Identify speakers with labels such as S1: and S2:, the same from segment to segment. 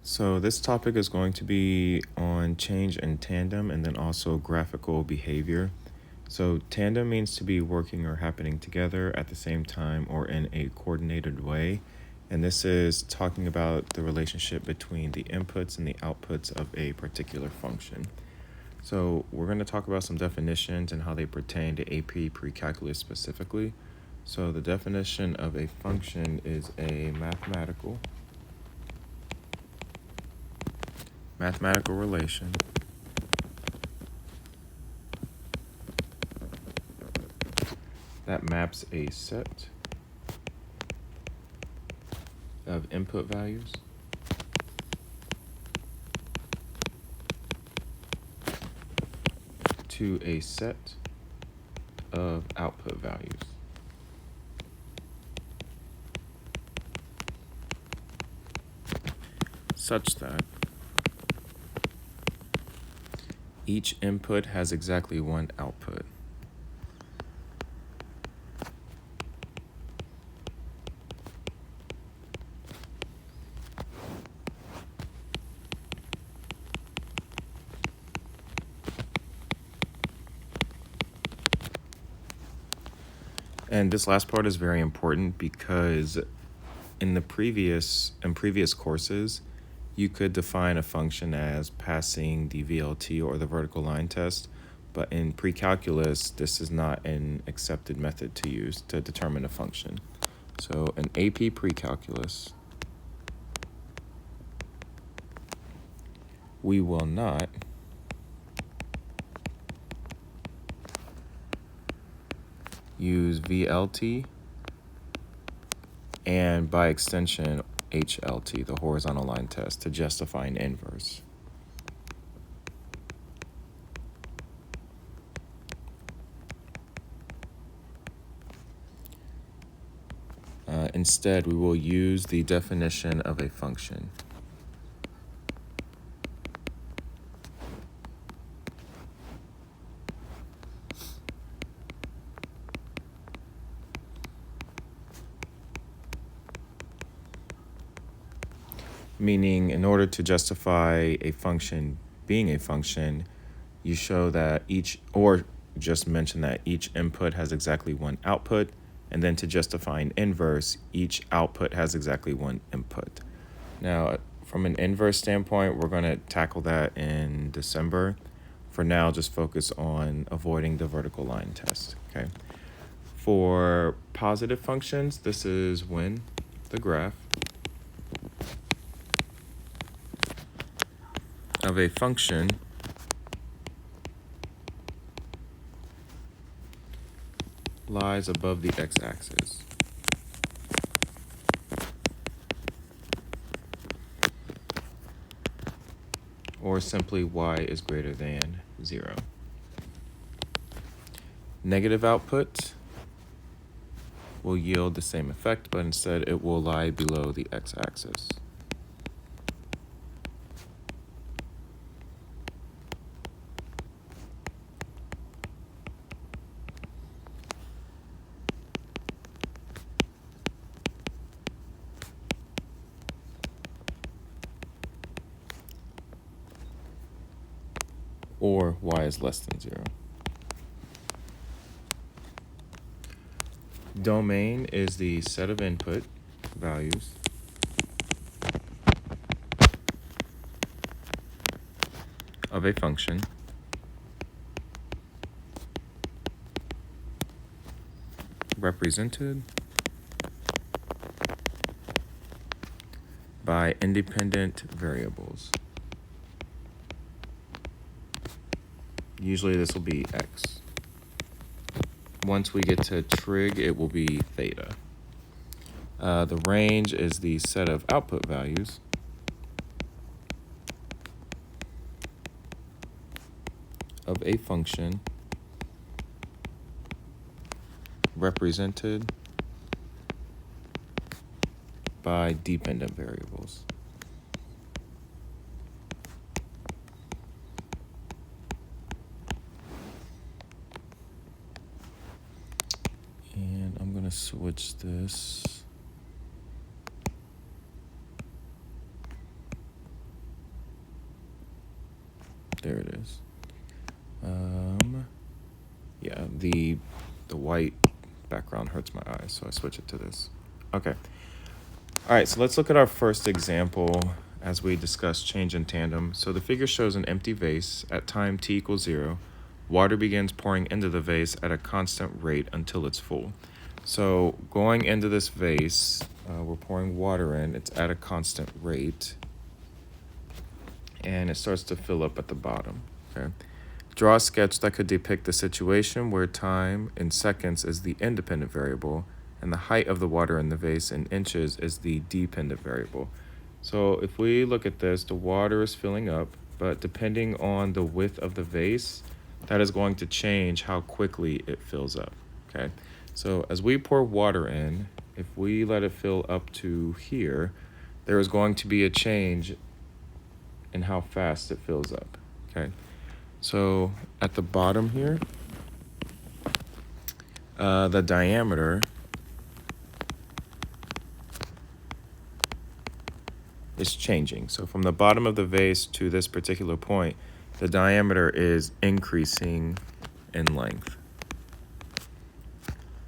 S1: So this topic is going to be on change in tandem and then also graphical behavior. So tandem means to be working or happening together at the same time or in a coordinated way. And this is talking about the relationship between the inputs and the outputs of a particular function. So we're going to talk about some definitions and how they pertain to AP pre-calculus specifically. So the definition of a function is a mathematical relation that maps a set of input values to a set of output values. Such that each input has exactly one output. And this last part is very important because in previous courses, you could define a function as passing the VLT or the vertical line test, but in pre-calculus, this is not an accepted method to use to determine a function. So in AP pre-calculus, we will not use VLT and by extension HLT, the horizontal line test, to justify an inverse. Instead, we will use the definition of a function. Meaning, in order to justify a function being a function, you show that just mention that each input has exactly one output, and then to justify an inverse, each output has exactly one input. Now, from an inverse standpoint, we're going to tackle that in December. For now, just focus on avoiding the vertical line test, okay? For positive functions, this is when the graph of a function lies above the x-axis. Or simply y is greater than 0. Negative output will yield the same effect, but instead it will lie below the x-axis. Or y is less than 0. Domain is the set of input values of a function represented by independent variables. Usually this will be x. Once we get to trig, it will be theta. The range is the set of output values of a function represented by dependent variables. And I'm going to switch this There it is. Yeah, the white background hurts my eyes, so I switch it to this. Okay. All right, so let's look at our first example as we discuss change in tandem. So the figure shows an empty vase at time t equals 0. Water begins pouring into the vase at a constant rate until it's full. So going into this vase, we're pouring water in. It's at a constant rate, and it starts to fill up at the bottom. Okay. Draw a sketch that could depict the situation where time in seconds is the independent variable and the height of the water in the vase in inches is the dependent variable. So if we look at this, the water is filling up, but depending on the width of the vase, that is going to change how quickly it fills up. Okay. So as we pour water in, if we let it fill up to here, there is going to be a change in how fast it fills up. Okay. So at the bottom here, the diameter is changing. So from the bottom of the vase to this particular point, the diameter is increasing in length.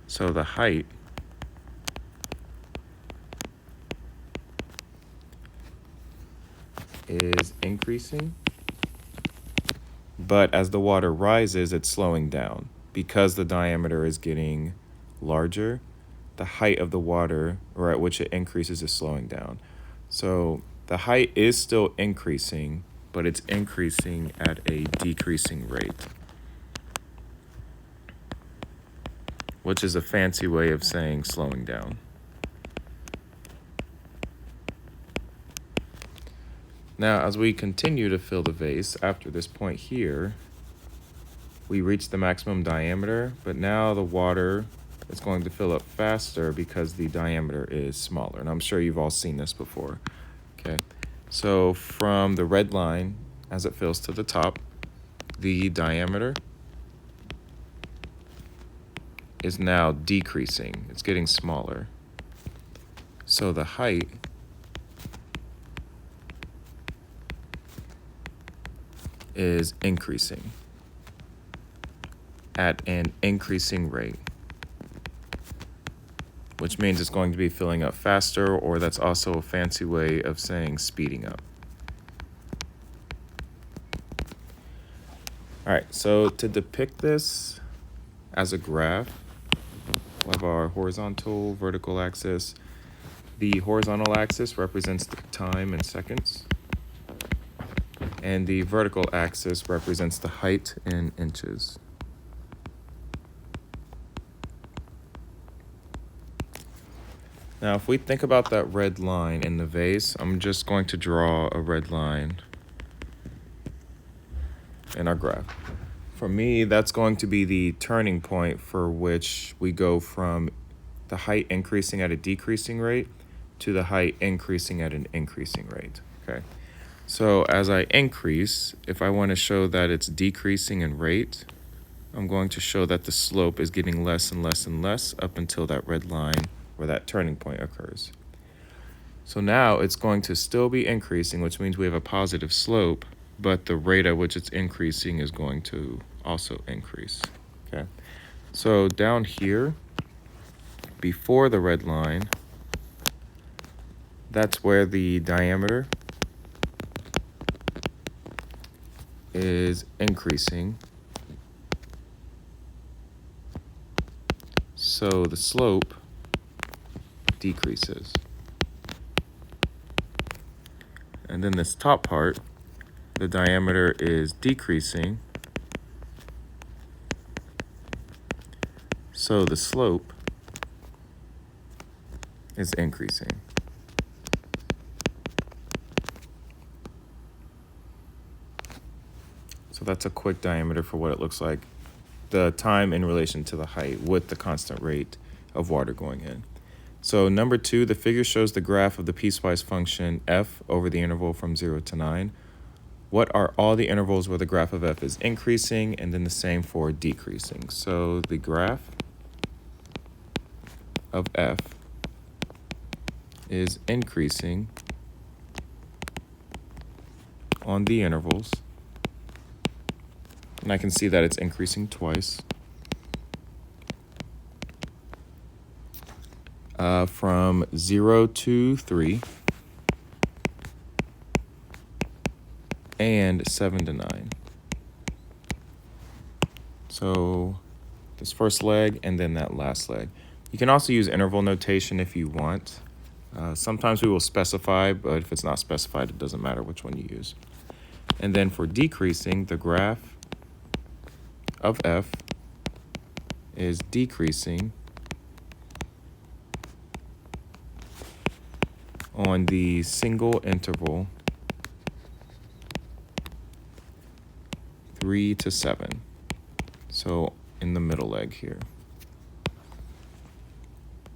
S1: So the height is increasing, but as the water rises, it's slowing down. Because the diameter is getting larger, the height of the water, or at which it increases, is slowing down. So the height is still increasing, but it's increasing at a decreasing rate, which is a fancy way of saying slowing down. Now, as we continue to fill the vase, after this point here, we reach the maximum diameter, but now the water is going to fill up faster because the diameter is smaller. And I'm sure you've all seen this before. Okay, so from the red line, as it fills to the top, the diameter is now decreasing. It's getting smaller. So the height is increasing at an increasing rate, which means it's going to be filling up faster, or that's also a fancy way of saying speeding up. All right, so to depict this as a graph, we'll have our horizontal, vertical axis. The horizontal axis represents the time in seconds, and the vertical axis represents the height in inches. Now, if we think about that red line in the vase, I'm just going to draw a red line in our graph. For me, that's going to be the turning point for which we go from the height increasing at a decreasing rate to the height increasing at an increasing rate. Okay. So as I increase, if I want to show that it's decreasing in rate, I'm going to show that the slope is getting less and less and less up until that red line where that turning point occurs. So now it's going to still be increasing, which means we have a positive slope, but the rate at which it's increasing is going to also increase. Okay. So down here, before the red line, that's where the diameter is increasing. So the slope decreases. And then this top part, the diameter is decreasing. So the slope is increasing. So that's a quick diameter for what it looks like. The time in relation to the height with the constant rate of water going in. So number 2, the figure shows the graph of the piecewise function f over the interval from 0 to 9. What are all the intervals where the graph of f is increasing, and then the same for decreasing? So the graph of f is increasing on the intervals And I can see that it's increasing twice. From 0 to 3 and 7 to 9. So this first leg and then that last leg. You can also use interval notation if you want. Sometimes we will specify, but if it's not specified, it doesn't matter which one you use. And then for decreasing, the graph of f is decreasing on the single interval 3 to 7. So in the middle leg here.